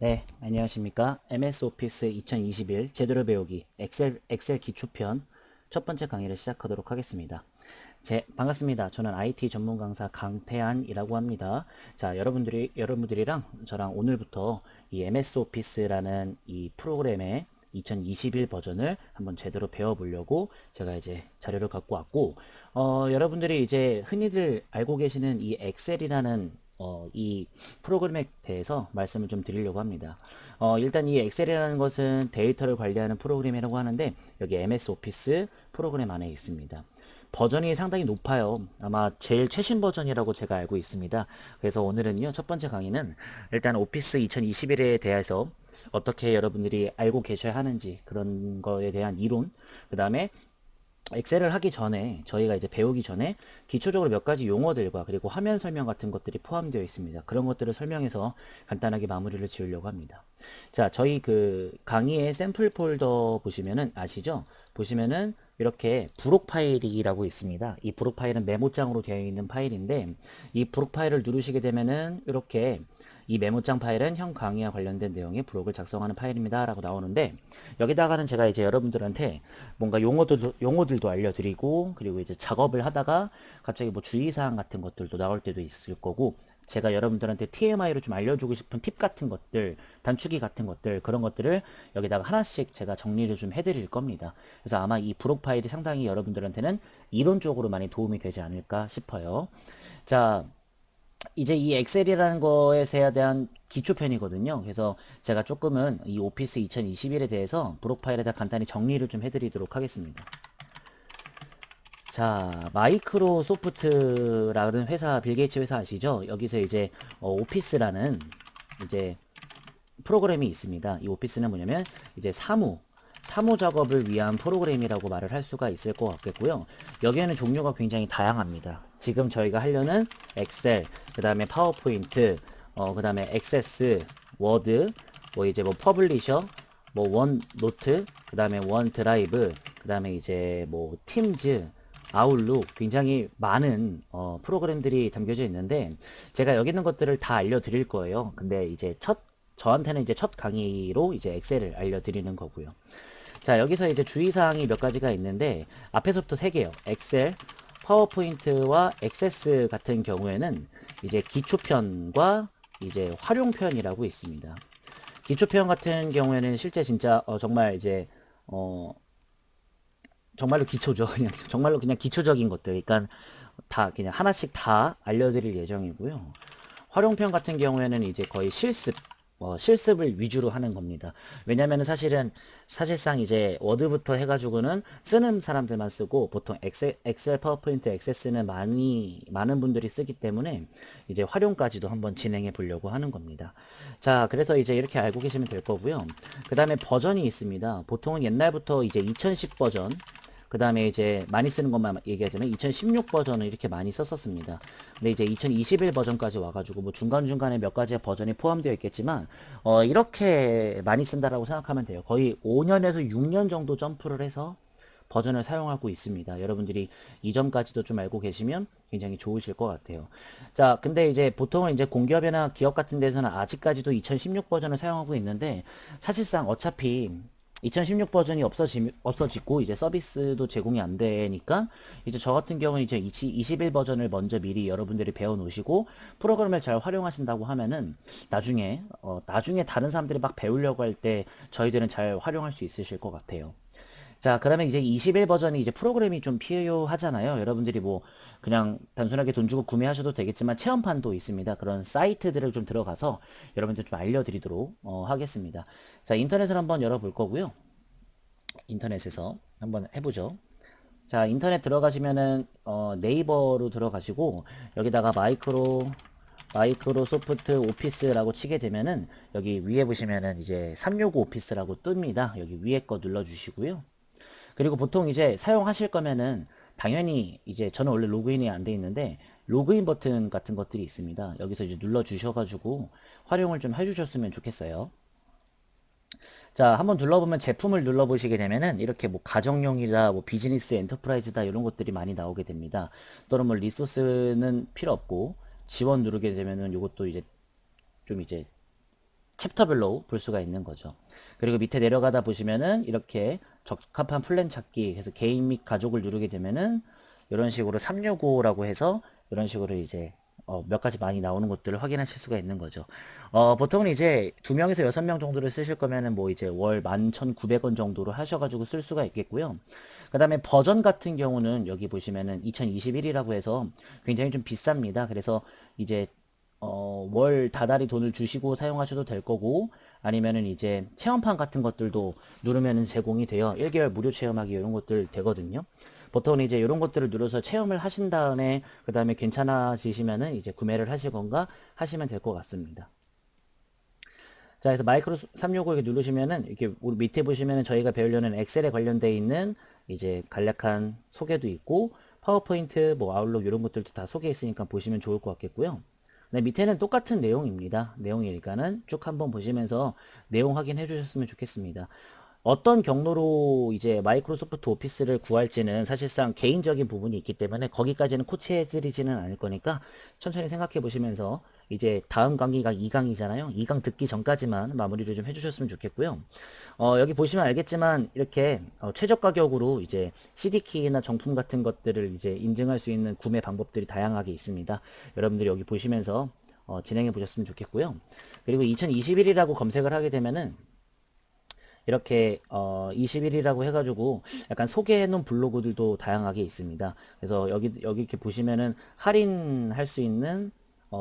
네, 안녕하십니까. MS 오피스 2021 제대로 배우기 엑셀 기초편 첫 번째 강의를 시작하도록 하겠습니다. 반갑습니다. 저는 IT 전문 강사 강태한이라고 합니다. 자, 여러분들이랑 저랑 오늘부터 이 MS 오피스라는 이 프로그램의 2021 버전을 한번 제대로 배워보려고 제가 이제 자료를 갖고 왔고, 여러분들이 이제 흔히들 알고 계시는 이 엑셀이라는 이 프로그램에 대해서 말씀을 좀 드리려고 합니다. 일단 이 엑셀이라는 것은 데이터를 관리하는 프로그램이라고 하는데 여기 MS 오피스 프로그램 안에 있습니다. 버전이 상당히 높아요. 아마 제일 최신 버전이라고 제가 알고 있습니다. 그래서 오늘은요, 첫 번째 강의는 일단 오피스 2021에 대해서 어떻게 여러분들이 알고 계셔야 하는지 그런 거에 대한 이론, 그 다음에 엑셀을 하기 전에 저희가 이제 배우기 전에 기초적으로 몇 가지 용어들과 그리고 화면 설명 같은 것들이 포함되어 있습니다. 그런 것들을 설명해서 간단하게 마무리를 지으려고 합니다. 자, 저희 그 강의의 샘플 폴더 보시면은 아시죠? 보시면은 이렇게 부록 파일이라고 있습니다. 이 부록 파일은 메모장으로 되어 있는 파일인데 이 부록 파일을 누르시게 되면은 이렇게 이 메모장 파일은 현 강의와 관련된 내용의 부록을 작성하는 파일입니다 라고 나오는데 여기다가는 제가 이제 여러분들한테 뭔가 용어들도 알려드리고 그리고 이제 작업을 하다가 갑자기 뭐 주의사항 같은 것들도 나올 때도 있을 거고 제가 여러분들한테 TMI로 좀 알려주고 싶은 팁 같은 것들, 단축키 같은 것들, 그런 것들을 여기다가 하나씩 제가 정리를 좀 해드릴 겁니다. 그래서 아마 이 부록 파일이 상당히 여러분들한테는 이론적으로 많이 도움이 되지 않을까 싶어요. 자, 이제 이 엑셀이라는 거에 대한 기초편이거든요. 그래서 제가 조금은 이 오피스 2021에 대해서 브록파일에다 간단히 정리를 좀 해드리도록 하겠습니다. 자, 마이크로소프트라는 회사, 빌 게이츠 회사 아시죠? 여기서 이제 오피스라는 이제 프로그램이 있습니다. 이 오피스는 뭐냐면 이제 사무 작업을 위한 프로그램이라고 말을 할 수가 있을 것 같겠고요. 여기에는 종류가 굉장히 다양합니다. 지금 저희가 하려는 엑셀, 그 다음에 파워포인트, 그 다음에 액세스, 워드, 뭐 이제 뭐 퍼블리셔, 뭐 원 노트, 그 다음에 원 드라이브, 그 다음에 이제 뭐 팀즈, 아웃룩 굉장히 많은 프로그램들이 담겨져 있는데 제가 여기 있는 것들을 다 알려드릴 거예요. 근데 이제 저한테는 이제 첫 강의로 이제 엑셀을 알려드리는 거고요. 자, 여기서 이제 주의사항이 몇 가지가 있는데 앞에서부터 세 개요. 엑셀, 파워포인트와 액세스 같은 경우에는 이제 기초편과 이제 활용편이라고 있습니다. 기초편 같은 경우에는 실제 진짜 정말 이제 어 정말로 기초죠. 그냥 정말로 그냥 기초적인 것들. 그러니까 다 그냥 하나씩 다 알려드릴 예정이고요. 활용편 같은 경우에는 이제 거의 실습을 위주로 하는 겁니다. 왜냐면은 사실상 이제 워드부터 해가지고는 쓰는 사람들만 쓰고 보통 엑셀 파워포인트 액세스는 많은 분들이 쓰기 때문에 이제 활용까지도 한번 진행해 보려고 하는 겁니다. 자, 그래서 이제 이렇게 알고 계시면 될 거고요. 그 다음에 버전이 있습니다. 보통은 옛날부터 이제 2010 버전, 그 다음에 이제 많이 쓰는 것만 얘기하자면 2016 버전을 이렇게 많이 썼었습니다. 근데 이제 2021 버전까지 와가지고 뭐 중간중간에 몇 가지의 버전이 포함되어 있겠지만 이렇게 많이 쓴다라고 생각하면 돼요. 거의 5년에서 6년 정도 점프를 해서 버전을 사용하고 있습니다. 여러분들이 이 점까지도 좀 알고 계시면 굉장히 좋으실 것 같아요. 자, 근데 이제 보통은 이제 공기업이나 기업 같은 데서는 아직까지도 2016 버전을 사용하고 있는데 사실상 어차피 2016 버전이 없어지고 이제 서비스도 제공이 안 되니까 이제 저 같은 경우는 이제 21 버전을 먼저 미리 여러분들이 배워 놓으시고 프로그램을 잘 활용하신다고 하면은 나중에 다른 사람들이 막 배우려고 할 때 저희들은 잘 활용할 수 있으실 것 같아요. 자, 그러면 이제 21 버전이 이제 프로그램이 좀 필요하잖아요. 여러분들이 뭐 그냥 단순하게 돈 주고 구매하셔도 되겠지만 체험판도 있습니다. 그런 사이트들을 좀 들어가서 여러분들 좀 알려드리도록 하겠습니다. 자, 인터넷을 한번 열어볼 거고요. 인터넷에서 한번 해보죠. 자, 인터넷 들어가시면은 네이버로 들어가시고 여기다가 마이크로소프트 오피스라고 치게 되면은 여기 위에 보시면은 이제 365 오피스라고 뜹니다. 여기 위에 거 눌러주시고요. 그리고 보통 이제 사용하실 거면은 당연히 이제 저는 원래 로그인이 안 돼 있는데 로그인 버튼 같은 것들이 있습니다. 여기서 이제 눌러 주셔가지고 활용을 좀 해주셨으면 좋겠어요. 자, 한번 눌러보면 제품을 눌러보시게 되면은 이렇게 뭐 가정용이다, 뭐 비즈니스 엔터프라이즈다 이런 것들이 많이 나오게 됩니다. 또는 뭐 리소스는 필요 없고 지원 누르게 되면은 이것도 이제 좀 이제 챕터별로 볼 수가 있는 거죠. 그리고 밑에 내려가다 보시면은 이렇게 적합한 플랜 찾기 해서 개인 및 가족을 누르게 되면은 이런 식으로 365라고 해서 이런 식으로 이제 몇 가지 많이 나오는 것들을 확인하실 수가 있는 거죠. 보통은 이제 2명에서 6명 정도를 쓰실 거면은 뭐 이제 월 11,900원 정도로 하셔가지고 쓸 수가 있겠고요. 그 다음에 버전 같은 경우는 여기 보시면은 2021이라고 해서 굉장히 좀 비쌉니다. 그래서 이제 월 다달이 돈을 주시고 사용하셔도 될 거고, 아니면은 이제 체험판 같은 것들도 누르면은 제공이 돼요. 1개월 무료 체험하기 이런 것들 되거든요. 보통은 이제 이런 것들을 눌러서 체험을 하신 다음에 그 다음에 괜찮아지시면은 이제 구매를 하시건가 하시면 될 것 같습니다. 자, 그래서 마이크로 365 이렇게 누르시면은 이렇게 밑에 보시면은 저희가 배우려는 엑셀에 관련되어 있는 이제 간략한 소개도 있고, 파워포인트, 뭐 아웃룩 이런 것들도 다 소개해 있으니까 보시면 좋을 것 같겠고요. 네, 밑에는 똑같은 내용입니다. 내용이니까는 쭉 한번 보시면서 내용 확인해 주셨으면 좋겠습니다. 어떤 경로로 이제 마이크로소프트 오피스를 구할지는 사실상 개인적인 부분이 있기 때문에 거기까지는 코치해 드리지는 않을 거니까 천천히 생각해 보시면서 이제 다음 강의가 2강이잖아요. 2강 듣기 전까지만 마무리를 좀 해주셨으면 좋겠고요. 여기 보시면 알겠지만 이렇게 최저 가격으로 이제 CD키나 정품 같은 것들을 이제 인증할 수 있는 구매 방법들이 다양하게 있습니다. 여러분들이 여기 보시면서 진행해 보셨으면 좋겠고요. 그리고 2021이라고 검색을 하게 되면은 이렇게 20일이라고 해가지고 약간 소개해 놓은 블로그들도 다양하게 있습니다. 그래서 여기 이렇게 보시면은 할인할 수 있는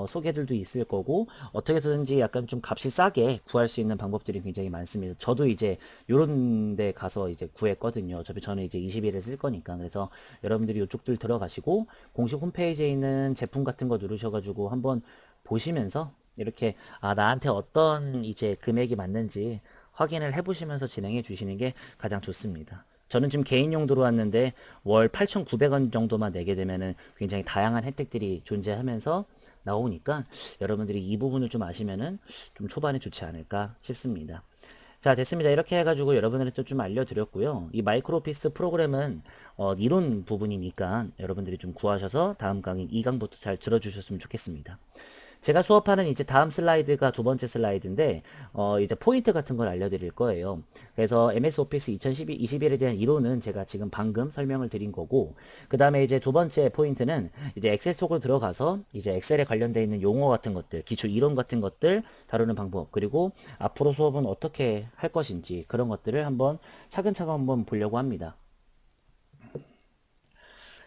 소개들도 있을 거고, 어떻게 해서든지 약간 좀 값이 싸게 구할 수 있는 방법들이 굉장히 많습니다. 저도 이제 요런 데 가서 이제 구했거든요. 어차피 저는 이제 20일을 쓸 거니까. 그래서 여러분들이 이쪽들 들어가시고 공식 홈페이지에 있는 제품 같은 거 누르셔가지고 한번 보시면서 이렇게 나한테 어떤 이제 금액이 맞는지 확인을 해보시면서 진행해 주시는 게 가장 좋습니다. 저는 지금 개인용 들어왔는데 월 8,900원 정도만 내게 되면은 굉장히 다양한 혜택들이 존재하면서 나오니까 여러분들이 이 부분을 좀 아시면은 좀 초반에 좋지 않을까 싶습니다. 자, 됐습니다. 이렇게 해가지고 여러분들한테 좀 알려드렸고요. 이 마이크로 오피스 프로그램은 이론 부분이니까 여러분들이 좀 구하셔서 다음 강의 2강부터 잘 들어주셨으면 좋겠습니다. 제가 수업하는 이제 다음 슬라이드가 두 번째 슬라이드인데, 이제 포인트 같은 걸 알려드릴 거예요. 그래서 MS 오피스 2021에 대한 이론은 제가 지금 방금 설명을 드린 거고, 그 다음에 이제 두 번째 포인트는 이제 엑셀 속으로 들어가서 이제 엑셀에 관련되어 있는 용어 같은 것들, 기초 이론 같은 것들 다루는 방법, 그리고 앞으로 수업은 어떻게 할 것인지 그런 것들을 한번 차근차근 한번 보려고 합니다.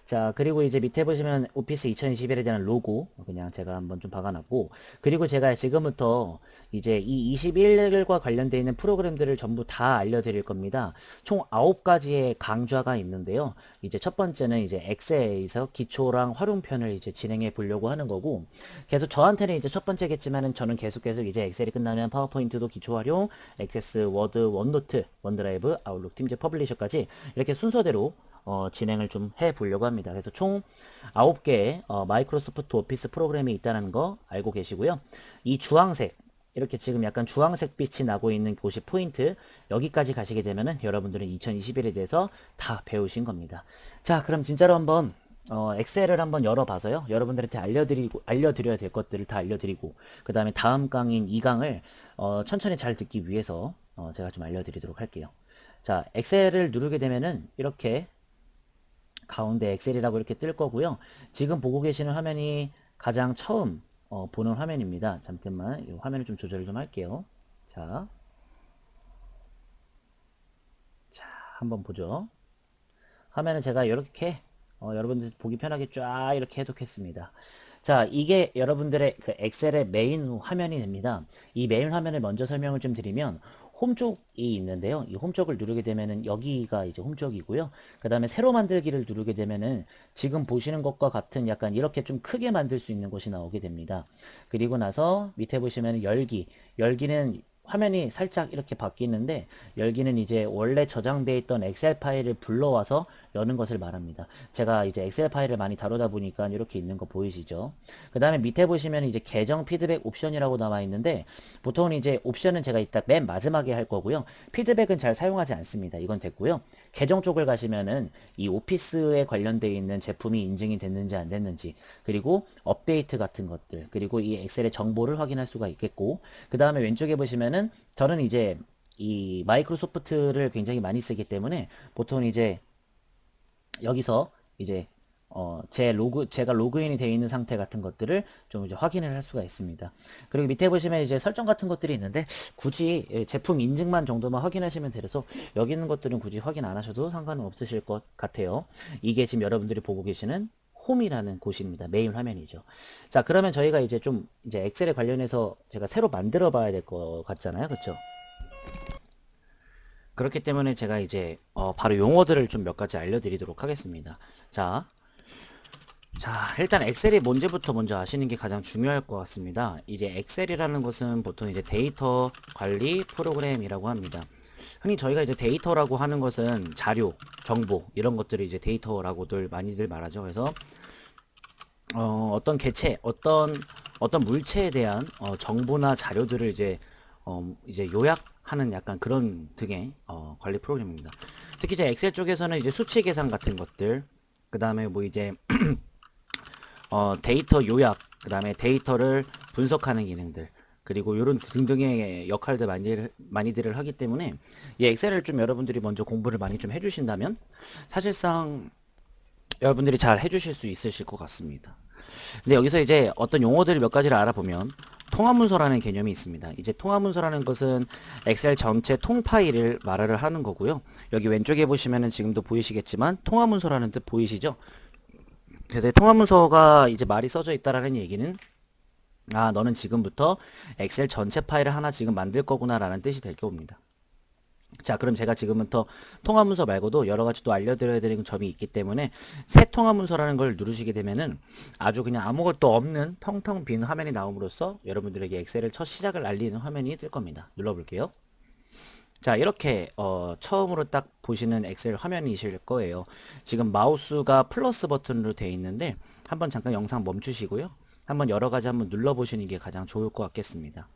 자, 그리고 이제 밑에 보시면 오피스 2021에 대한 로고 그냥 제가 한번 좀 박아놨고, 그리고 제가 지금부터 이제 이 21과 관련되어 있는 프로그램들을 전부 다 알려드릴 겁니다. 총 9가지의 강좌가 있는데요. 이제 첫 번째는 이제 엑셀에서 기초랑 활용편을 이제 진행해 보려고 하는 거고, 계속 저한테는 이제 첫 번째겠지만은 저는 계속 이제 엑셀이 끝나면 파워포인트도 기초 활용, 액세스, 워드, 원노트, 원드라이브, 아웃룩, 팀즈, 퍼블리셔까지 이렇게 순서대로 진행을 좀 해보려고 합니다. 그래서 총 9개의 마이크로소프트 오피스 프로그램이 있다는 거 알고 계시고요. 이 주황색, 이렇게 지금 약간 주황색 빛이 나고 있는 곳이 포인트, 여기까지 가시게 되면은 여러분들은 2021에 대해서 다 배우신 겁니다. 자, 그럼 진짜로 한번 엑셀을 한번 열어봐서요. 여러분들한테 알려드려야 될 것들을 다 알려드리고, 그 다음에 다음 강인 2강을 천천히 잘 듣기 위해서 제가 좀 알려드리도록 할게요. 자, 엑셀을 누르게 되면은 이렇게 가운데 엑셀이라고 이렇게 뜰 거고요. 지금 보고 계시는 화면이 가장 처음 보는 화면입니다. 잠깐만 이 화면을 좀 조절을 좀 할게요. 자, 한번 보죠. 화면은 제가 이렇게 여러분들 보기 편하게 쫙 이렇게 해놓겠습니다. 자, 이게 여러분들의 그 엑셀의 메인 화면이 됩니다. 이 메인 화면을 먼저 설명을 좀 드리면, 홈 쪽이 있는데요. 이 홈 쪽을 누르게 되면은 여기가 이제 홈 쪽이고요. 그 다음에 새로 만들기를 누르게 되면은 지금 보시는 것과 같은 약간 이렇게 좀 크게 만들 수 있는 곳이 나오게 됩니다. 그리고 나서 밑에 보시면 열기는 화면이 살짝 이렇게 바뀌는데, 열기는 이제 원래 저장되어 있던 엑셀 파일을 불러와서 여는 것을 말합니다. 제가 이제 엑셀 파일을 많이 다루다 보니까 이렇게 있는 거 보이시죠? 그 다음에 밑에 보시면 이제 계정 피드백 옵션이라고 나와 있는데, 보통은 이제 옵션은 제가 이따 맨 마지막에 할 거고요. 피드백은 잘 사용하지 않습니다. 이건 됐고요. 계정 쪽을 가시면은 이 오피스에 관련되어 있는 제품이 인증이 됐는지 안 됐는지, 그리고 업데이트 같은 것들, 그리고 이 엑셀의 정보를 확인할 수가 있겠고, 그 다음에 왼쪽에 보시면은 저는 이제 이 마이크로소프트를 굉장히 많이 쓰기 때문에 보통 이제 여기서 이제 제가 로그인이 되어 있는 상태 같은 것들을 좀 이제 확인을 할 수가 있습니다. 그리고 밑에 보시면 이제 설정 같은 것들이 있는데, 굳이 제품 인증만 정도만 확인하시면 돼서 여기 있는 것들은 굳이 확인 안 하셔도 상관은 없으실 것 같아요. 이게 지금 여러분들이 보고 계시는 홈이라는 곳입니다. 메인 화면이죠. 자, 그러면 저희가 이제 좀 이제 엑셀에 관련해서 제가 새로 만들어 봐야 될 것 같잖아요. 그렇죠? 그렇기 때문에 제가 이제 바로 용어들을 좀 몇 가지 알려드리도록 하겠습니다. 자, 일단 엑셀이 뭔지부터 먼저 아시는 게 가장 중요할 것 같습니다. 이제 엑셀이라는 것은 보통 이제 데이터 관리 프로그램이라고 합니다. 흔히 저희가 이제 데이터라고 하는 것은 자료, 정보 이런 것들을 이제 데이터라고들 많이들 말하죠. 그래서 어떤 개체, 어떤 물체에 대한 정보나 자료들을 이제 요약하는 약간 그런 등의 관리 프로그램입니다. 특히 이제 엑셀 쪽에서는 이제 수치 계산 같은 것들, 그 다음에 뭐 이제 데이터 요약, 그 다음에 데이터를 분석하는 기능들, 그리고 이런 등등의 역할들 많이들을 하기 때문에 이 엑셀을 좀 여러분들이 먼저 공부를 많이 좀 해주신다면 사실상 여러분들이 잘 해주실 수 있으실 것 같습니다. 근데 여기서 이제 어떤 용어들 몇 가지를 알아보면 통합문서라는 개념이 있습니다. 이제 통합문서라는 것은 엑셀 전체 통 파일을 말을 하는 거고요. 여기 왼쪽에 보시면은 지금도 보이시겠지만 통합문서라는 뜻 보이시죠? 그래서 통합문서가 이제 말이 써져 있다라는 얘기는, 아, 너는 지금부터 엑셀 전체 파일을 하나 지금 만들 거구나 라는 뜻이 될 겁니다. 자, 그럼 제가 지금부터 통합문서 말고도 여러 가지 또 알려드려야 되는 점이 있기 때문에 새 통합문서라는 걸 누르시게 되면은 아주 그냥 아무것도 없는 텅텅 빈 화면이 나옴으로써 여러분들에게 엑셀을 첫 시작을 알리는 화면이 뜰 겁니다. 눌러볼게요. 자, 이렇게 처음으로 딱 보시는 엑셀 화면이실 거예요. 지금 마우스가 플러스 버튼으로 되어 있는데 한번 잠깐 영상 멈추시고요. 한번 여러 가지 한번 눌러보시는 게 가장 좋을 것 같겠습니다.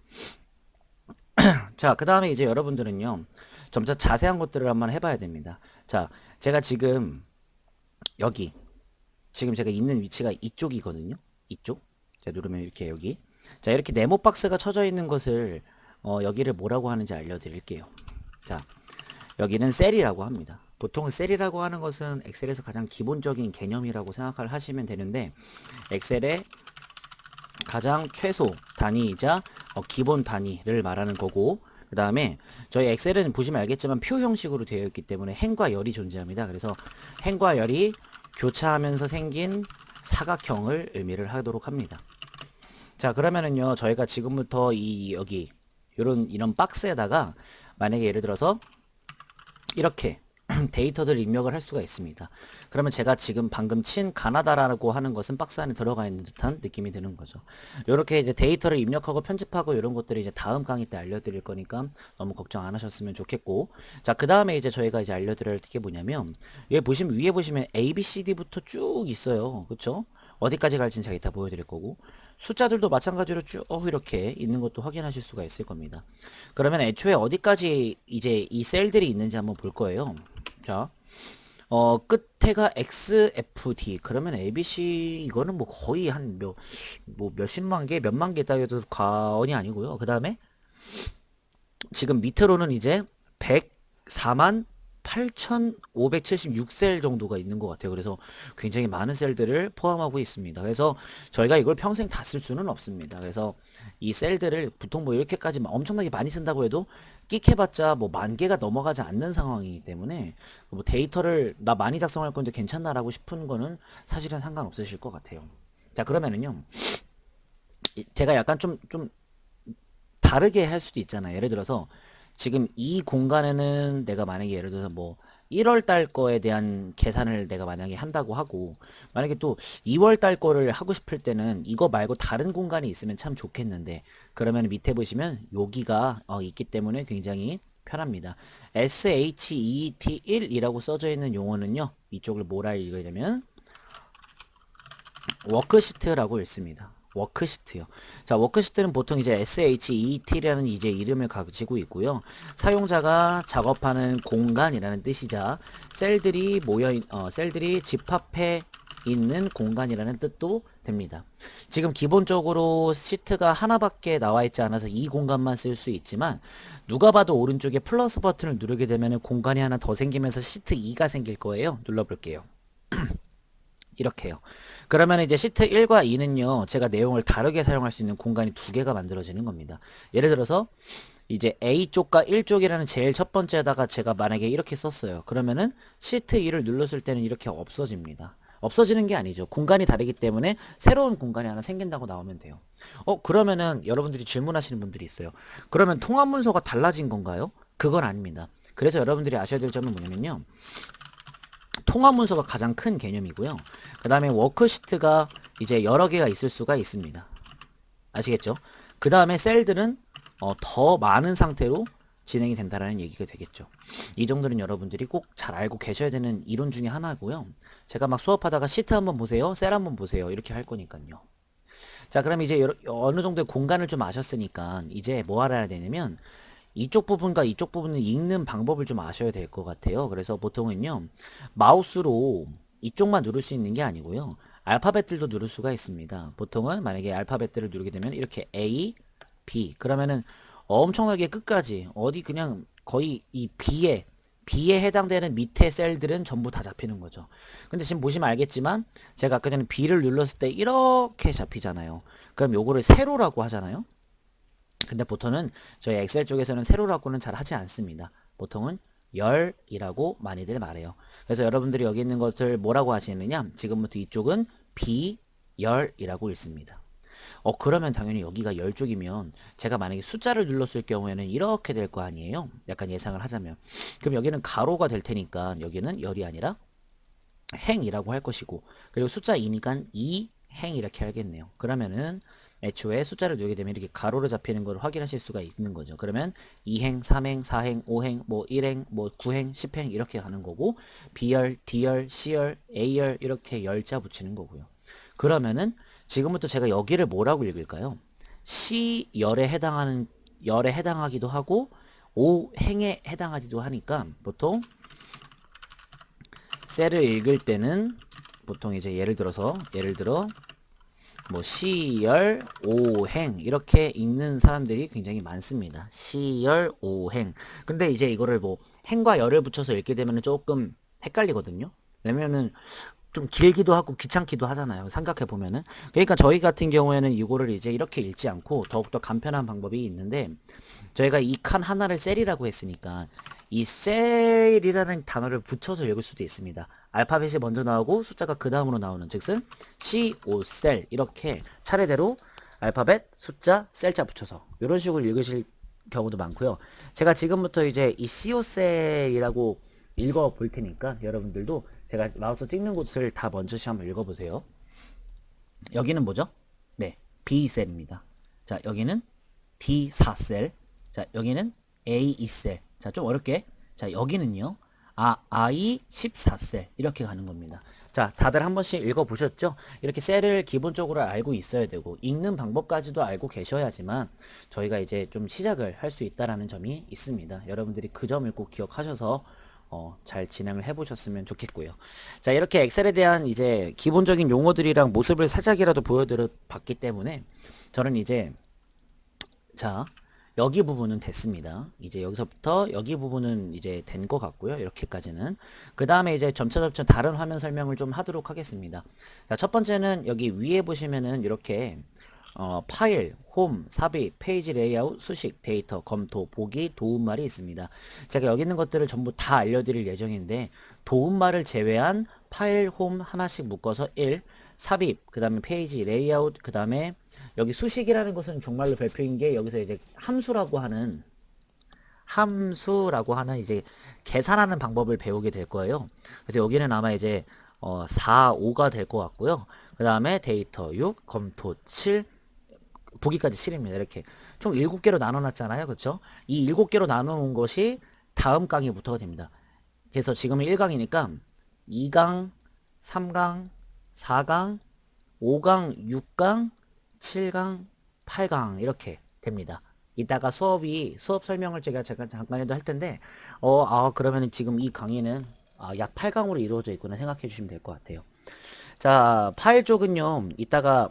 자, 그 다음에 이제 여러분들은요, 점차 자세한 것들을 한번 해봐야 됩니다. 자, 제가 지금 여기, 지금 제가 있는 위치가 이쪽이거든요. 이쪽. 자, 누르면 이렇게 여기. 자, 이렇게 네모 박스가 쳐져 있는 것을 여기를 뭐라고 하는지 알려드릴게요. 자, 여기는 셀이라고 합니다. 보통 셀이라고 하는 것은 엑셀에서 가장 기본적인 개념이라고 생각을 하시면 되는데, 엑셀의 가장 최소 단위이자 기본 단위를 말하는 거고, 그 다음에 저희 엑셀은 보시면 알겠지만 표 형식으로 되어 있기 때문에 행과 열이 존재합니다. 그래서 행과 열이 교차하면서 생긴 사각형을 의미를 하도록 합니다. 자, 그러면은요, 저희가 지금부터 여기 이런 박스에다가 만약에 예를 들어서 이렇게 데이터들 입력을 할 수가 있습니다. 그러면 제가 지금 방금 친 가나다라고 하는 것은 박스 안에 들어가 있는 듯한 느낌이 드는 거죠. 이렇게 이제 데이터를 입력하고 편집하고 이런 것들을 이제 다음 강의 때 알려드릴 거니까 너무 걱정 안 하셨으면 좋겠고, 자, 그 다음에 이제 저희가 이제 알려드릴 게 뭐냐면, 위에 보시면 A, B, C, D부터 쭉 있어요. 그쵸? 어디까지 갈지는 제가 이따 보여드릴 거고, 숫자들도 마찬가지로 쭉 이렇게 있는 것도 확인하실 수가 있을 겁니다. 그러면 애초에 어디까지 이제 이 셀들이 있는지 한번 볼 거예요. 자, 끝에가 XFD. 그러면 ABC, 이거는 뭐 거의 한 몇십만 개, 몇만 개 따위도 과언이 아니고요. 그 다음에 지금 밑으로는 이제 104만 8,576셀 정도가 있는 것 같아요. 그래서 굉장히 많은 셀들을 포함하고 있습니다. 그래서 저희가 이걸 평생 다 쓸 수는 없습니다. 그래서 이 셀들을 보통 뭐 이렇게까지 엄청나게 많이 쓴다고 해도 끽해봤자 뭐 10,000개가 넘어가지 않는 상황이기 때문에 뭐 데이터를 나 많이 작성할 건데 괜찮나라고 싶은 거는 사실은 상관없으실 것 같아요. 자, 그러면은요, 제가 약간 좀 다르게 할 수도 있잖아요. 예를 들어서 지금 이 공간에는 내가 만약에 예를 들어서 뭐 1월 달 거에 대한 계산을 내가 만약에 한다고 하고, 만약에 또 2월 달 거를 하고 싶을 때는 이거 말고 다른 공간이 있으면 참 좋겠는데, 그러면 밑에 보시면 여기가 있기 때문에 굉장히 편합니다. SHET1이라고 써져 있는 용어는요, 이쪽을 뭐라 읽으려면 워크시트라고 읽습니다. 워크시트요. 자, 워크시트는 보통 이제 SHET라는 이제 이름을 가지고 있고요. 사용자가 작업하는 공간이라는 뜻이자 셀들이 집합해 있는 공간이라는 뜻도 됩니다. 지금 기본적으로 시트가 하나밖에 나와 있지 않아서 이 공간만 쓸 수 있지만 누가 봐도 오른쪽에 플러스 버튼을 누르게 되면 공간이 하나 더 생기면서 시트 2가 생길 거예요. 눌러볼게요. 이렇게요. 그러면 이제 시트 1과 2는요, 제가 내용을 다르게 사용할 수 있는 공간이 두 개가 만들어지는 겁니다. 예를 들어서 이제 A쪽과 1쪽이라는 제일 첫 번째에다가 제가 만약에 이렇게 썼어요. 그러면은 시트 2를 눌렀을 때는 이렇게 없어집니다. 없어지는 게 아니죠. 공간이 다르기 때문에 새로운 공간이 하나 생긴다고 나오면 돼요. 그러면은 여러분들이 질문하시는 분들이 있어요. 그러면 통합 문서가 달라진 건가요? 그건 아닙니다. 그래서 여러분들이 아셔야 될 점은 뭐냐면요, 통합 문서가 가장 큰 개념이고요. 그 다음에 워크시트가 이제 여러 개가 있을 수가 있습니다. 아시겠죠? 그 다음에 셀들은 더 많은 상태로 진행이 된다라는 얘기가 되겠죠. 이 정도는 여러분들이 꼭 잘 알고 계셔야 되는 이론 중에 하나고요. 제가 막 수업하다가 시트 한번 보세요, 셀 한번 보세요 이렇게 할 거니까요. 자, 그럼 이제 어느 정도의 공간을 좀 아셨으니까 이제 뭐 알아야 되냐면 이쪽 부분과 이쪽 부분을 읽는 방법을 좀 아셔야 될 것 같아요. 그래서 보통은요, 마우스로 이쪽만 누를 수 있는 게 아니고요, 알파벳들도 누를 수가 있습니다. 보통은 만약에 알파벳들을 누르게 되면 이렇게 A, B, 그러면은 엄청나게 끝까지 어디 그냥 거의 이 B에 해당되는 밑에 셀들은 전부 다 잡히는 거죠. 근데 지금 보시면 알겠지만 제가 아까 전에 B를 눌렀을 때 이렇게 잡히잖아요. 그럼 요거를 세로라고 하잖아요. 근데 보통은 저희 엑셀 쪽에서는 세로라고는 잘 하지 않습니다. 보통은 열이라고 많이들 말해요. 그래서 여러분들이 여기 있는 것을 뭐라고 하시느냐, 지금부터 이쪽은 B열이라고 읽습니다. 그러면 당연히 여기가 열 쪽이면 제가 만약에 숫자를 눌렀을 경우에는 이렇게 될 거 아니에요. 약간 예상을 하자면. 그럼 여기는 가로가 될 테니까 여기는 열이 아니라 행이라고 할 것이고, 그리고 숫자 2니까 2행 이렇게 하겠네요. 그러면은 애초에 숫자를 누르게 되면 이렇게 가로로 잡히는 걸 확인하실 수가 있는 거죠. 그러면 2행, 3행, 4행, 5행, 뭐 1행, 뭐 9행, 10행 이렇게 가는 거고, B열, D열, C열, A열 이렇게 열자 붙이는 거고요. 그러면은 지금부터 제가 여기를 뭐라고 읽을까요? C열에 해당하기도 하고 5행에 해당하기도 하니까 보통 셀을 읽을 때는 보통 이제 예를 들어 뭐 C열 5행 이렇게 읽는 사람들이 굉장히 많습니다. C열 5행. 근데 이제 이거를 뭐 행과 열을 붙여서 읽게 되면 조금 헷갈리거든요. 왜냐면은 좀 길기도 하고 귀찮기도 하잖아요. 생각해 보면은. 그러니까 저희 같은 경우에는 이거를 이제 이렇게 읽지 않고 더욱더 간편한 방법이 있는데, 저희가 이 칸 하나를 셀이라고 했으니까 이 셀이라는 단어를 붙여서 읽을 수도 있습니다. 알파벳이 먼저 나오고 숫자가 그 다음으로 나오는, 즉슨 CO 셀 이렇게 차례대로 알파벳, 숫자, 셀자 붙여서 이런 식으로 읽으실 경우도 많고요. 제가 지금부터 이제 이 CO 셀이라고 읽어 볼 테니까 여러분들도 제가 마우스 찍는 곳을 다 먼저 한번 읽어보세요. 여기는 뭐죠? 네, B셀입니다. 자, 여기는 D4셀. 자, 여기는 A2셀. 자, 좀 어렵게. 자, 여기는요, I14셀. 이렇게 가는 겁니다. 자, 다들 한 번씩 읽어보셨죠? 이렇게 셀을 기본적으로 알고 있어야 되고, 읽는 방법까지도 알고 계셔야지만 저희가 이제 좀 시작을 할 수 있다라는 점이 있습니다. 여러분들이 그 점을 꼭 기억하셔서 잘 진행을 해보셨으면 좋겠고요. 자, 이렇게 엑셀에 대한 이제 기본적인 용어들이랑 모습을 살짝이라도 보여드려 봤기 때문에 저는 이제, 자, 여기 부분은 됐습니다. 이제 여기서부터 여기 부분은 이제 된 것 같고요. 이렇게까지는. 그 다음에 이제 점차점차 다른 화면 설명을 좀 하도록 하겠습니다. 자, 첫 번째는 여기 위에 보시면은 이렇게 파일, 홈, 삽입, 페이지 레이아웃, 수식, 데이터, 검토, 보기, 도움말이 있습니다. 제가 여기 있는 것들을 전부 다 알려드릴 예정인데, 도움말을 제외한 파일, 홈 하나씩 묶어서 1, 삽입, 그 다음에 페이지 레이아웃, 그 다음에 여기 수식이라는 것은 정말로 별표인 게, 여기서 이제 함수라고 하는 이제 계산하는 방법을 배우게 될 거예요. 그래서 여기는 아마 이제 4, 5가 될 것 같고요. 그 다음에 데이터 6, 검토 7, 보기까지 7입니다. 이렇게 총 7개로 나눠놨잖아요. 그쵸? 이 7개로 나눠놓은 것이 다음 강의부터가 됩니다. 그래서 지금은 1강이니까 2강, 3강, 4강, 5강, 6강, 7강, 8강 이렇게 됩니다. 이따가 수업 설명을 제가 잠깐이라도 할 텐데 그러면 지금 이 강의는 약 8강으로 이루어져 있구나 생각해 주시면 될 것 같아요. 자, 파일 쪽은요. 이따가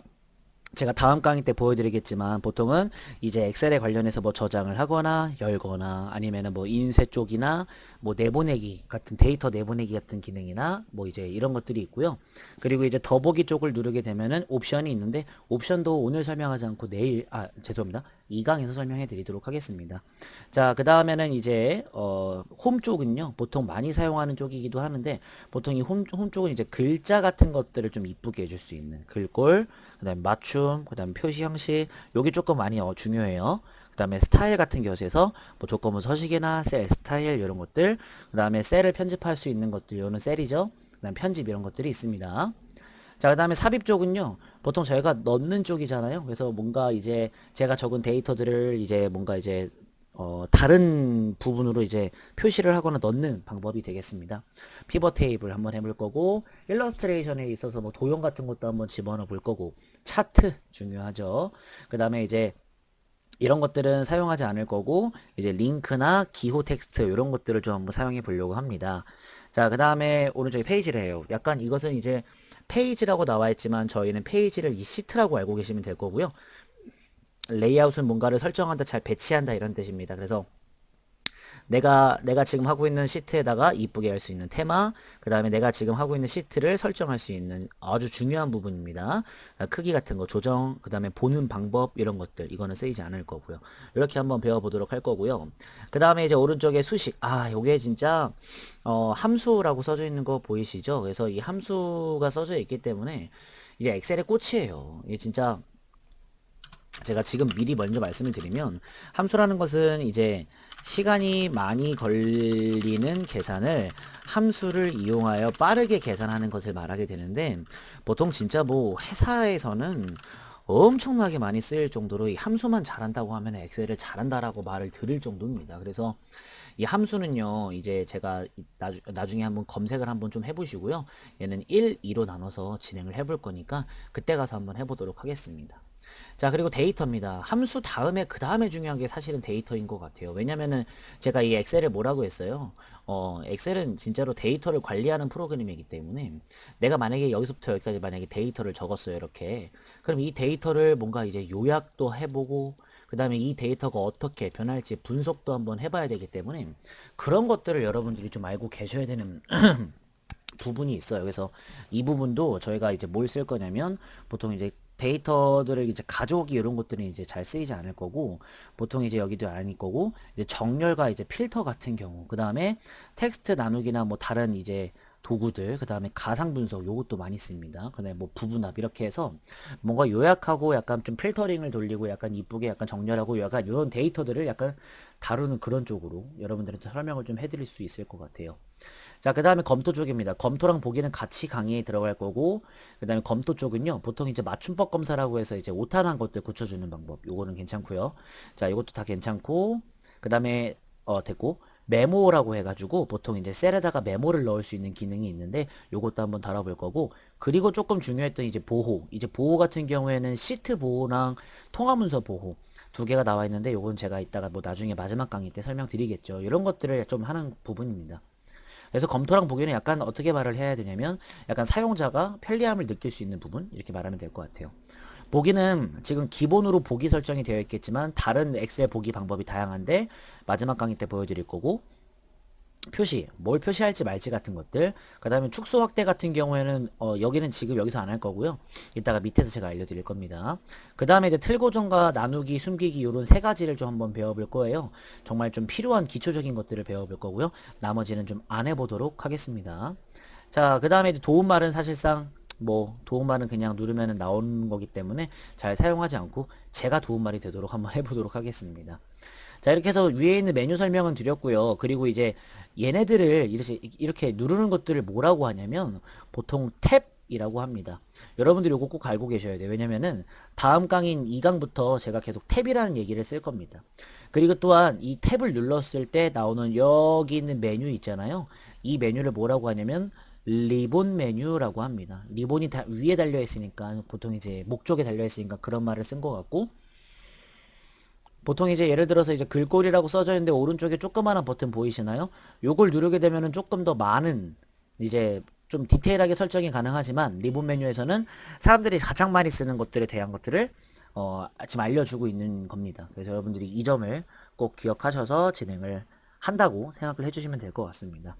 제가 다음 강의 때 보여드리겠지만 보통은 이제 엑셀에 관련해서 뭐 저장을 하거나 열거나 아니면은 뭐 인쇄 쪽이나 뭐 내보내기 같은 데이터 내보내기 같은 기능이나 뭐 이제 이런 것들이 있고요. 그리고 이제 더보기 쪽을 누르게 되면은 옵션이 있는데 옵션도 오늘 설명하지 않고 내일 죄송합니다. 2강에서 설명해 드리도록 하겠습니다. 자, 그 다음에는 이제 홈 쪽은요. 보통 많이 사용하는 쪽이기도 하는데 보통 이 홈 쪽은 이제 글자 같은 것들을 좀 이쁘게 해줄 수 있는 글꼴, 그 다음에 맞춤, 그 다음에 표시 형식 요게 조금 많이 중요해요. 그 다음에 스타일 같은 것에서 뭐 조건부 서식이나 셀 스타일 이런 것들, 그 다음에 셀을 편집할 수 있는 것들 요는 셀이죠. 그 다음 편집 이런 것들이 있습니다. 자, 그 다음에 삽입 쪽은요, 보통 저희가 넣는 쪽이잖아요. 그래서 뭔가 이제 제가 적은 데이터들을 이제 뭔가 이제 다른 부분으로 이제 표시를 하거나 넣는 방법이 되겠습니다. 피벗 테이블 한번 해볼 거고, 일러스트레이션에 있어서 뭐 도형 같은 것도 한번 집어넣어 볼 거고, 차트 중요하죠. 그 다음에 이제 이런 것들은 사용하지 않을 거고, 이제 링크나 기호 텍스트 이런 것들을 좀 한번 사용해 보려고 합니다. 자, 그 다음에 오른쪽에 페이지를 해요. 약간 이것은 이제 페이지라고 나와 있지만 저희는 페이지를 이 시트라고 알고 계시면 될 거고요. 레이아웃은 뭔가를 설정한다, 잘 배치한다 이런 뜻입니다. 그래서 내가 지금 하고 있는 시트에다가 이쁘게 할 수 있는 테마, 그 다음에 내가 지금 하고 있는 시트를 설정할 수 있는 아주 중요한 부분입니다. 크기 같은 거 조정, 그 다음에 보는 방법 이런 것들 이거는 쓰이지 않을 거고요. 이렇게 한번 배워보도록 할 거고요. 그 다음에 이제 오른쪽에 수식, 요게 진짜 함수라고 써져 있는 거 보이시죠? 그래서 이 함수가 써져 있기 때문에 이제 엑셀의 꽃이에요. 이게 진짜 제가 지금 미리 먼저 말씀을 드리면 함수라는 것은 이제 시간이 많이 걸리는 계산을 함수를 이용하여 빠르게 계산하는 것을 말하게 되는데 보통 진짜 뭐 회사에서는 엄청나게 많이 쓰일 정도로 이 함수만 잘한다고 하면 엑셀을 잘한다라고 말을 들을 정도입니다. 그래서 이 함수는요, 이제 제가 나중에 한번 검색을 한번 좀 해보시고요. 얘는 1, 2로 나눠서 진행을 해볼 거니까 그때 가서 한번 해보도록 하겠습니다. 자, 그리고 데이터입니다. 함수 다음에 그 다음에 중요한 게 사실은 데이터인 것 같아요. 왜냐면은 제가 이 엑셀을 뭐라고 했어요? 엑셀은 진짜로 데이터를 관리하는 프로그램이기 때문에 내가 만약에 여기서부터 여기까지 만약에 데이터를 적었어요. 이렇게. 그럼 이 데이터를 뭔가 이제 요약도 해보고 그 다음에 이 데이터가 어떻게 변할지 분석도 한번 해봐야 되기 때문에 그런 것들을 여러분들이 좀 알고 계셔야 되는 부분이 있어요. 그래서 이 부분도 저희가 이제 뭘 쓸 거냐면 보통 이제 데이터들을 이제 가져오기 이런 것들은 이제 잘 쓰이지 않을 거고 보통 이제 여기도 아닐 거고 이제 정렬과 이제 필터 같은 경우 그 다음에 텍스트 나누기나 뭐 다른 이제 도구들 그 다음에 가상 분석 요것도 많이 씁니다. 그다음에 뭐 부분합 이렇게 해서 뭔가 요약하고 약간 좀 필터링을 돌리고 약간 이쁘게 약간 정렬하고 약간 이런 데이터들을 약간 다루는 그런 쪽으로 여러분들한테 설명을 좀 해드릴 수 있을 것 같아요. 자, 그 다음에 검토 쪽입니다. 검토랑 보기는 같이 강의에 들어갈 거고, 그 다음에 검토 쪽은요, 보통 이제 맞춤법 검사라고 해서 이제 오탄한 것들 고쳐주는 방법, 요거는 괜찮고요. 자, 이것도 다 괜찮고, 그 다음에, 됐고, 메모라고 해가지고, 보통 이제 셀에다가 메모를 넣을 수 있는 기능이 있는데, 요것도 한번 다뤄볼 거고, 그리고 조금 중요했던 이제 보호. 이제 보호 같은 경우에는 시트 보호랑 통화문서 보호. 두 개가 나와 있는데, 요건 제가 이따가 뭐 나중에 마지막 강의 때 설명드리겠죠. 이런 것들을 좀 하는 부분입니다. 그래서 검토랑 보기는 약간 어떻게 말을 해야 되냐면 약간 사용자가 편리함을 느낄 수 있는 부분 이렇게 말하면 될 것 같아요. 보기는 지금 기본으로 보기 설정이 되어 있겠지만 다른 엑셀 보기 방법이 다양한데 마지막 강의 때 보여드릴 거고 표시, 뭘 표시할지 말지 같은 것들 그 다음에 축소 확대 같은 경우에는 여기는 지금 여기서 안 할 거고요 이따가 밑에서 제가 알려드릴 겁니다. 그 다음에 이제 틀 고정과 나누기 숨기기 요런 세 가지를 좀 한번 배워볼 거예요. 정말 좀 필요한 기초적인 것들을 배워볼 거고요 나머지는 좀 안 해보도록 하겠습니다. 자, 그 다음에 도움말은 사실상 뭐 도움말은 그냥 누르면 나오는 거기 때문에 잘 사용하지 않고 제가 도움말이 되도록 한번 해보도록 하겠습니다. 자, 이렇게 해서 위에 있는 메뉴 설명은 드렸고요. 그리고 이제 얘네들을 이렇게 누르는 것들을 뭐라고 하냐면 보통 탭 탭이라고 합니다. 여러분들이 요거 꼭 알고 계셔야 돼요. 왜냐면은 다음 강인 2강부터 제가 계속 탭이라는 얘기를 쓸 겁니다. 그리고 또한 이 탭을 눌렀을 때 나오는 여기 있는 메뉴 있잖아요. 이 메뉴를 뭐라고 하냐면 리본 메뉴라고 합니다. 리본이 위에 달려 있으니까 보통 이제 목적에 달려 있으니까 그런 말을 쓴 것 같고, 보통 이제 예를 들어서 이제 글꼴이라고 써져 있는데 오른쪽에 조그마한 버튼 보이시나요? 요걸 누르게 되면은 조금 더 많은 이제 좀 디테일하게 설정이 가능하지만 리본 메뉴에서는 사람들이 가장 많이 쓰는 것들에 대한 것들을 지금 알려주고 있는 겁니다. 그래서 여러분들이 이 점을 꼭 기억하셔서 진행을 한다고 생각을 해주시면 될 것 같습니다.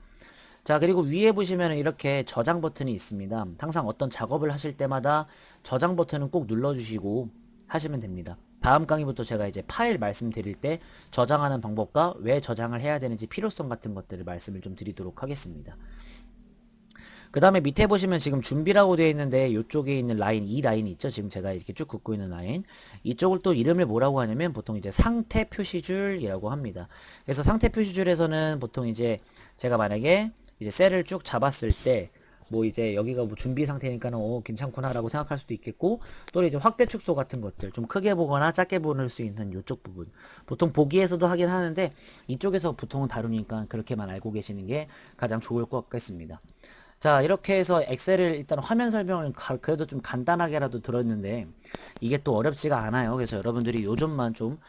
자, 그리고 위에 보시면 이렇게 저장 버튼이 있습니다. 항상 어떤 작업을 하실 때마다 저장 버튼은 꼭 눌러주시고 하시면 됩니다. 다음 강의부터 제가 이제 파일 말씀드릴 때 저장하는 방법과 왜 저장을 해야 되는지 필요성 같은 것들을 말씀을 좀 드리도록 하겠습니다. 그 다음에 밑에 보시면 지금 준비라고 되어 있는데 이쪽에 있는 라인, 이 라인이 있죠. 지금 제가 이렇게 쭉 긋고 있는 라인. 이쪽을 또 이름을 뭐라고 하냐면 보통 이제 상태 표시줄이라고 합니다. 그래서 상태 표시줄에서는 보통 이제 제가 만약에 이제 셀을 쭉 잡았을 때 뭐 이제 여기가 뭐 준비 상태니까는 괜찮구나 라고 생각할 수도 있겠고, 또 이제 확대 축소 같은 것들 좀 크게 보거나 작게 보낼 수 있는 이쪽 부분 보통 보기에서도 하긴 하는데 이쪽에서 보통은 다루니까 그렇게만 알고 계시는 게 가장 좋을 것 같겠습니다. 자, 이렇게 해서 엑셀을 일단 화면 설명을 그래도 좀 간단하게라도 들었는데 이게 또 어렵지가 않아요. 그래서 여러분들이 요 점만 좀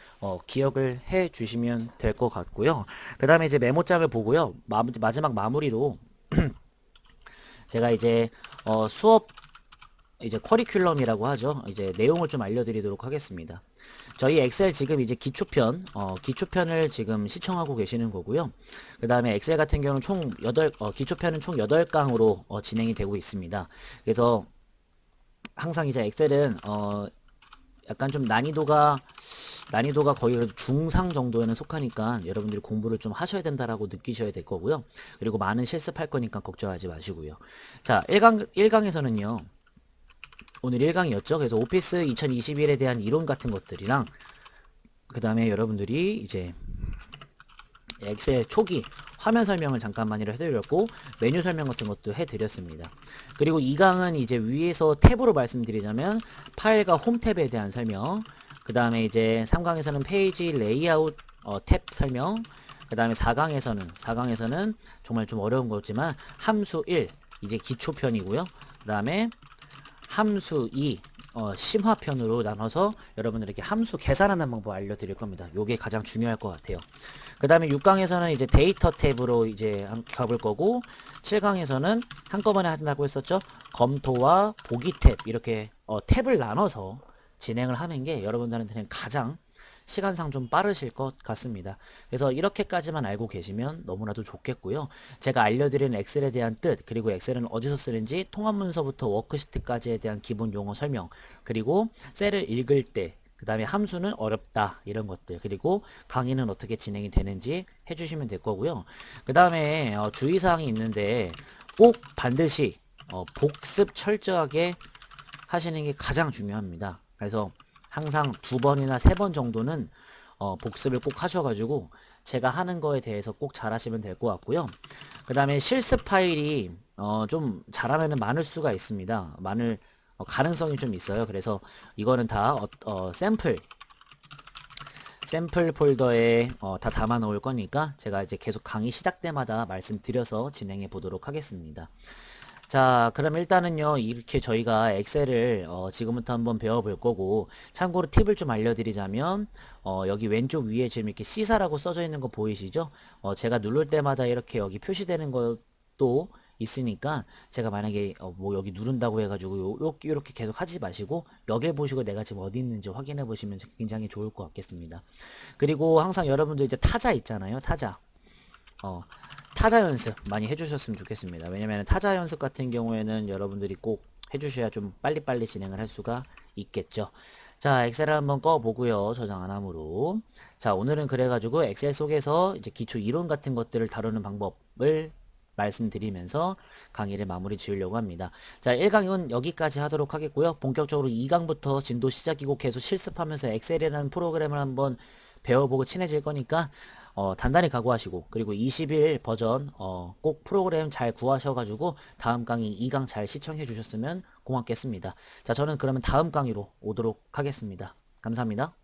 기억을 해 주시면 될 것 같고요. 그 다음에 이제 메모장을 보고요. 마지막 마무리로 제가 이제 수업 이제 커리큘럼이라고 하죠. 이제 내용을 좀 알려드리도록 하겠습니다. 저희 엑셀 지금 이제 기초편을 지금 시청하고 계시는 거고요. 그 다음에 엑셀 같은 경우는 총 기초편은 총 8강으로 진행이 되고 있습니다. 그래서 항상 이제 엑셀은 약간 좀 난이도가 거의 그래도 중상 정도에는 속하니까 여러분들이 공부를 좀 하셔야 된다라고 느끼셔야 될 거고요. 그리고 많은 실습할 거니까 걱정하지 마시고요. 자, 1강에서는요. 오늘 1강이었죠. 그래서 오피스 2021에 대한 이론 같은 것들이랑 그 다음에 여러분들이 이제 엑셀 초기 화면 설명을 잠깐만이라 해드렸고 메뉴 설명 같은 것도 해드렸습니다. 그리고 2강은 이제 위에서 탭으로 말씀드리자면 파일과 홈 탭에 대한 설명, 그 다음에 이제 3강에서는 페이지 레이아웃 탭 설명, 그 다음에 4강에서는 정말 좀 어려운 거지만 함수 1 이제 기초편이고요. 그 다음에 함수 2 심화편으로 나눠서 여러분들에게 함수 계산하는 방법 알려드릴 겁니다. 요게 가장 중요할 것 같아요. 그 다음에 6강에서는 이제 데이터 탭으로 이제 가볼 거고, 7강에서는 한꺼번에 한다고 했었죠. 검토와 보기 탭, 이렇게 탭을 나눠서 진행을 하는 게 여러분들한테는 가장 시간상 좀 빠르실 것 같습니다. 그래서 이렇게까지만 알고 계시면 너무나도 좋겠고요. 제가 알려드리는 엑셀에 대한 뜻, 그리고 엑셀은 어디서 쓰는지, 통합 문서부터 워크시트까지에 대한 기본 용어 설명, 그리고 셀을 읽을 때, 그 다음에 함수는 어렵다 이런 것들, 그리고 강의는 어떻게 진행이 되는지 해주시면 될 거고요. 그 다음에 주의사항이 있는데 꼭 반드시 복습 철저하게 하시는 게 가장 중요합니다. 그래서 항상 2번이나 3번 정도는 복습을 꼭 하셔가지고 제가 하는 거에 대해서 꼭 잘하시면 될 것 같고요. 그 다음에 실습 파일이 좀 잘하면은 많을 수가 있습니다. 가능성이 좀 있어요. 그래서 이거는 다 샘플 폴더에 다 담아 놓을 거니까 제가 이제 계속 강의 시작 때마다 말씀드려서 진행해 보도록 하겠습니다. 자, 그럼 일단은요, 이렇게 저희가 엑셀을 지금부터 한번 배워볼 거고, 참고로 팁을 좀 알려드리자면 여기 왼쪽 위에 지금 이렇게 C사라고 써져 있는 거 보이시죠? 제가 누를 때마다 이렇게 여기 표시되는 것도 있으니까 제가 만약에 뭐 여기 누른다고 해가지고 요렇게 계속 하지 마시고 여길 보시고 내가 지금 어디 있는지 확인해 보시면 굉장히 좋을 것 같겠습니다. 그리고 항상 여러분들 이제 타자 있잖아요. 타자 연습 많이 해주셨으면 좋겠습니다. 왜냐면 타자 연습 같은 경우에는 여러분들이 꼭 해주셔야 좀 빨리빨리 진행을 할 수가 있겠죠. 자, 엑셀을 한번 꺼보고요. 저장 안 함으로. 자, 오늘은 그래가지고 엑셀 속에서 이제 기초 이론 같은 것들을 다루는 방법을 말씀드리면서 강의를 마무리 지으려고 합니다. 자, 1강은 여기까지 하도록 하겠고요. 본격적으로 2강부터 진도 시작이고 계속 실습하면서 엑셀이라는 프로그램을 한번 배워보고 친해질 거니까 단단히 각오하시고, 그리고 20일 버전 꼭 프로그램 잘 구하셔가지고 다음 강의 2강 잘 시청해 주셨으면 고맙겠습니다. 자, 저는 그러면 다음 강의로 오도록 하겠습니다. 감사합니다.